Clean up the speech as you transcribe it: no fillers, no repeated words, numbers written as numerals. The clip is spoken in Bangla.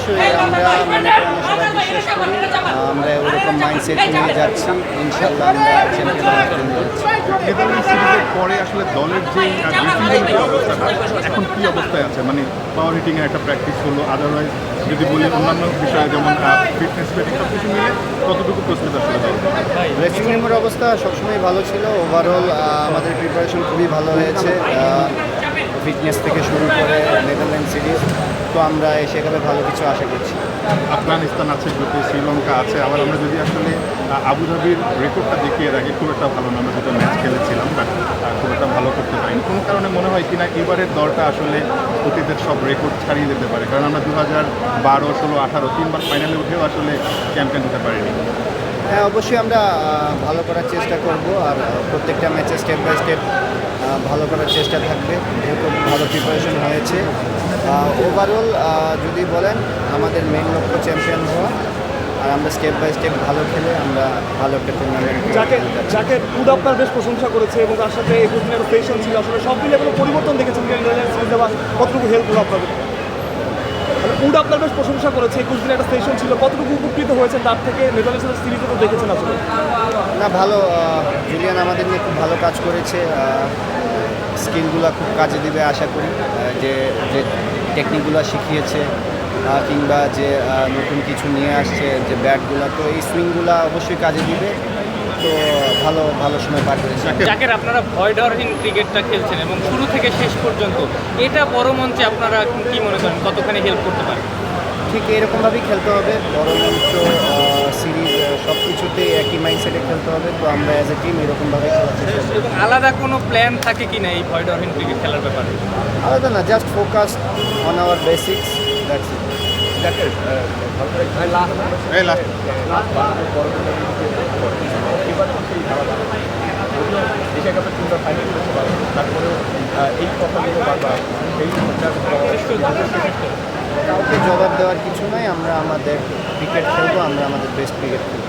অবশ্যই আমরা মনে করি আমরা সবাই বিশ্বাস করি আমরা ওরকম মাইন্ডসেট নিয়ে যাচ্ছি ইনশাল্লাহ আমরা চ্যাম্পিয়ন হতে যাচ্ছি। নেদারল্যান্ড সিরিজের পরে আসলে দলের যে ডিফেন্সিভ অবস্থাটা এখন কি অবস্থায় আছে, মানে পাওয়ার হিটিংয়ের একটা প্র্যাকটিস হলো, আদারওয়াইজ যদি বলি অন্যান্য বিষয়ে যেমন ফিটনেস ব্যাটিং সব কিছু মিলে কতটুকু প্রস্তুত আসলে দল? ড্রেসিং রুমের অবস্থা সবসময় ভালো ছিল, ওভারঅল আমাদের প্রিপারেশন খুবই ভালো হয়েছে, ফিটনেস থেকে শুরু করে নেদারল্যান্ড সিরিজ, তো আমরা সেখানে ভালো কিছু আশা করছি। আফগানিস্তান আছে গ্রুপে, শ্রীলঙ্কা আছে, আবার আমরা যদি আসলে আবুধাবির রেকর্ডটা দেখিয়ে রাখি খুব একটা ভালো না, আমরা দুটো ম্যাচ খেলেছিলাম বাট খুব একটা ভালো করতে পারিনি। কোনো কারণে মনে হয় কিনা এবারের দলটা আসলে অতীতের সব রেকর্ড ছাড়িয়ে দিতে পারে, কারণ আমরা 2012, 16, 18 তিনবার ফাইনালে উঠেও আসলে চ্যাম্পিয়ন হতে পারিনি। হ্যাঁ, অবশ্যই আমরা ভালো করার চেষ্টা করব, আর প্রত্যেকটা ম্যাচে স্টেপ বাই স্টেপ ভালো করার চেষ্টা থাকবে, যেহেতু ভালো প্রিপারেশন হয়েছে। ওভারঅল যদি বলেন আমাদের মেইন লক্ষ্য চ্যাম্পিয়ন হওয়া, আর আমরা স্টেপ বাই স্টেপ ভালো খেলে আমরা ভালো একটা টুর্নামেন্ট। যাকে উড আপনার বেশ প্রশংসা করেছে এবং তার সাথে 21 দিনের সেশন ছিল, আসলে সব মিলে কোনো পরিবর্তন দেখেছেন নেদারল্যান্ড সিরিজে বা কতটুকু হেল্প হলো আপনাদের? উড আপনার বেশ প্রশংসা করেছে, 21 দিনের একটা সেশন ছিল, কতটুকু উপকৃত হয়েছেন তার থেকে? নেদারল্যান্ডসের সিরিজে তো দেখেছেন আসলে। না, ভালো, জুলিয়ান আমাদের নিয়ে খুব ভালো কাজ করেছে, স্কিলগুলো খুব কাজে দিবে আশা করি, যে যে টেকনিকগুলো শিখিয়েছে কিংবা যে নতুন কিছু নিয়ে আসছে যে ব্যাটগুলো, তো এই সুইংগুলো অবশ্যই কাজে দিবে, তো ভালো ভালো সময় পার করেছে। জাকের, আপনারা ভয়ডরহীন ক্রিকেটটা খেলছেন এবং শুরু থেকে শেষ পর্যন্ত এটা বড় মঞ্চে আপনারা কি মনে করেন কতখানি হেল্প করতে পারে? ঠিক এরকমভাবেই খেলতে হবে, বড় মঞ্চ, সিরিজ সব কিছুতেই একই মাইন্ডসেটে খেলতে হবে, তো আমরা অ্যাজ এ টিম এরকমভাবে খেলার চেষ্টা করব। এবং আলাদা কোনো প্ল্যান থাকে কি না এই ভয়ডরহীন ক্রিকেট খেলার ব্যাপারে? আলাদা না, just focus on our basics, that's it. এই লাস্ট কাউকে জবাব দেওয়ার কিছু নাই, আমরা আমাদের ক্রিকেট খেলবো, আমরা আমাদের বেস্ট ক্রিকেট খেলবো।